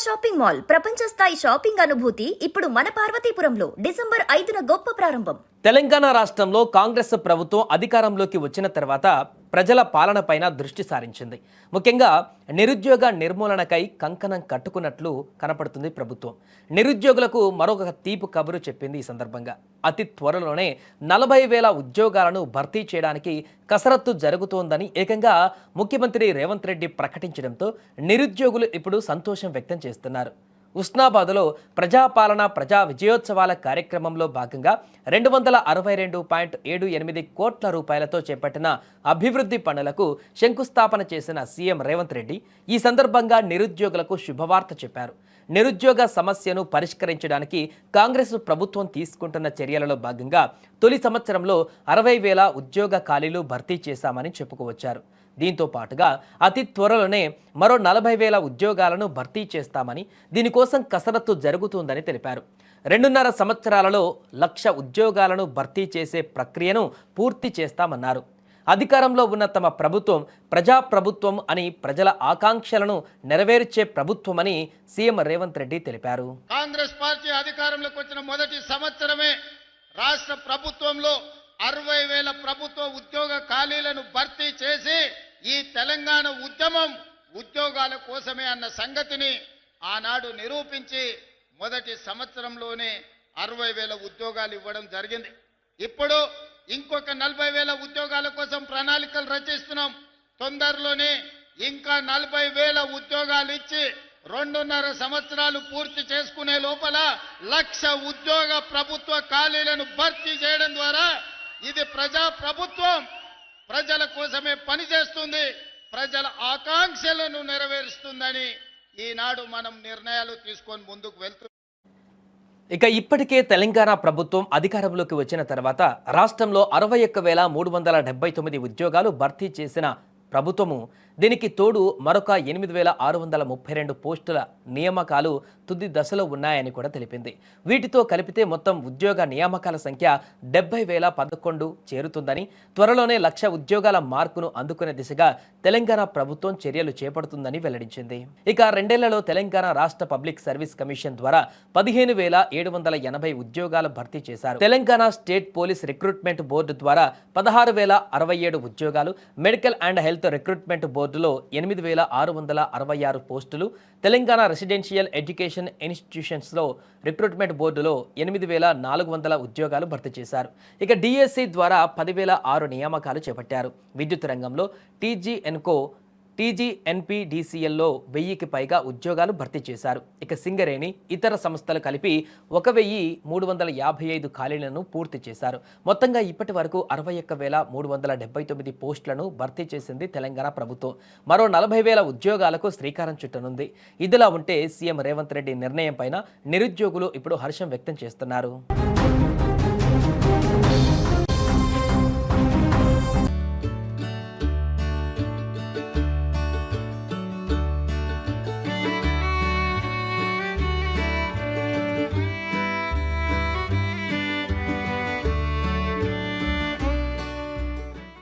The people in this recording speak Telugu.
షాపింగ్ మాల్ ప్రపంచ స్థాయి షాపింగ్ అనుభూతి ఇప్పుడు మన పార్వతీపురంలో డిసెంబర్ 5న గొప్ప ప్రారంభం. తెలంగాణ రాష్ట్రంలో కాంగ్రెస్ ప్రభుత్వం అధికారంలోకి వచ్చిన తర్వాత ప్రజల పాలనపైన దృష్టి సారించింది. ముఖ్యంగా నిరుద్యోగ నిర్మూలనకై కంకణం కట్టుకున్నట్లు కనపడుతుంది ప్రభుత్వం. నిరుద్యోగులకు మరొక తీపి కబురు చెప్పింది. ఈ సందర్భంగా అతి త్వరలోనే 40,000 ఉద్యోగాలను భర్తీ చేయడానికి కసరత్తు జరుగుతోందని ఏకంగా ముఖ్యమంత్రి రేవంత్ రెడ్డి ప్రకటించడంతో నిరుద్యోగులు ఇప్పుడు సంతోషం వ్యక్తం చేస్తున్నారు. ఉస్నాబాద్లో ప్రజాపాలన ప్రజా విజయోత్సవాల కార్యక్రమంలో భాగంగా 262.78 కోట్ల రూపాయలతో చేపట్టిన అభివృద్ధి పనులకు శంకుస్థాపన చేసిన సీఎం రేవంత్ రెడ్డి ఈ సందర్భంగా నిరుద్యోగులకు శుభవార్త చెప్పారు. నిరుద్యోగ సమస్యను పరిష్కరించడానికి కాంగ్రెస్ ప్రభుత్వం తీసుకుంటున్న చర్యలలో భాగంగా తొలి సంవత్సరంలో 60,000 ఉద్యోగ ఖాళీలు భర్తీ చేశామని చెప్పుకోవచ్చారు. దీంతో పాటుగా అతి త్వరలోనే మరో 40,000 ఉద్యోగాలను భర్తీ చేస్తామని, దీనికోసం కసరత్తు జరుగుతుందని తెలిపారు. 2.5 సంవత్సరాలలో 1,00,000 ఉద్యోగాలను భర్తీ చేసే ప్రక్రియను పూర్తి చేస్తామన్నారు. అధికారంలో ఉన్న తమ ప్రభుత్వం ప్రజాప్రభుత్వం అని, ప్రజల ఆకాంక్షలను నెరవేర్చే ప్రభుత్వమని సీఎం రేవంత్ రెడ్డి తెలిపారు. కాంగ్రెస్ పార్టీ అధికారంలోకి వచ్చిన మొదటి సంవత్సరమే రాష్ట్ర ప్రభుత్వంలో 60,000 ప్రభుత్వ ఉద్యోగ ఖాళీలను భర్తీ చేసి ఈ తెలంగాణ ఉద్యమం ఉద్యోగాల కోసమే అన్న సంగతిని ఆనాడు నిరూపించి మొదటి సంవత్సరంలోనే 60,000 ఉద్యోగాలు ఇవ్వడం జరిగింది. ఇప్పుడు ఇంకొక 40,000 ఉద్యోగాల కోసం ప్రణాళికలు రచిస్తున్నాం. తొందరలోనే ఇంకా 40,000 ఉద్యోగాలు ఇచ్చి 2.5 సంవత్సరాలు పూర్తి చేసుకునే లోపల 1,00,000 ఉద్యోగ ప్రభుత్వ ఖాళీలను భర్తీ చేయడం ద్వారా ఇది ప్రజా ప్రభుత్వం ప్రజల కోసమే పనిచేస్తుంది, ప్రజల ఆకాంక్షలను నెరవేరుస్తుందని ఈనాడు మనం నిర్ణయాలు తీసుకొని ముందుకు వెళ్తున్నాం. ఇక ఇప్పటికే తెలంగాణ ప్రభుత్వం అధికారంలోకి వచ్చిన తర్వాత రాష్ట్రంలో 61,379 ఉద్యోగాలు భర్తీ చేసిన ప్రభుత్వము, దీనికి తోడు మరొక 8,632 పోస్టుల నియామకాలు తుది దశలో ఉన్నాయని కూడా తెలిపింది. వీటితో కలిపితే మొత్తం ఉద్యోగ నియామకాల సంఖ్య 70,011 చేరుతుందని, త్వరలోనే 1,00,000 ఉద్యోగాల మార్కును అందుకునే దిశగా తెలంగాణ ప్రభుత్వం చర్యలు చేపడుతుందని వెల్లడించింది. ఇక 2 ఏళ్లలో తెలంగాణ రాష్ట్ర పబ్లిక్ సర్వీస్ కమిషన్ ద్వారా 15,780 ఉద్యోగాలు భర్తీ చేశారు. Telangana state police recruitment board ద్వారా 16,067 ఉద్యోగాలు, మెడికల్ అండ్ హెల్త్ రిక్రూట్మెంట్ బోర్డులో 8,666 పోస్టులు, తెలంగాణ రెసిడెన్షియల్ ఎడ్యుకేషన్ ఇన్స్టిట్యూషన్స్లో రిక్రూట్మెంట్ బోర్డులో 8,400 ఉద్యోగాలు భర్తీ చేశారు. ఇక డిఎస్సి ద్వారా 10,006 నియామకాలు చేపట్టారు. విద్యుత్ రంగంలో టీజీఎన్పీడీసీఎల్లో 1,000కి పైగా ఉద్యోగాలు భర్తీ చేశారు. ఇక సింగరేణి, ఇతర సంస్థలు కలిపి 1,355 ఖాళీలను పూర్తి చేశారు. మొత్తంగా ఇప్పటి వరకు 61,379 పోస్టులను భర్తీ చేసింది తెలంగాణ ప్రభుత్వం. మరో 40,000 ఉద్యోగాలకు శ్రీకారం చుట్టనుంది. ఇదిలా ఉంటే సీఎం రేవంత్ రెడ్డి నిర్ణయం పైన నిరుద్యోగులు ఇప్పుడు హర్షం వ్యక్తం చేస్తున్నారు.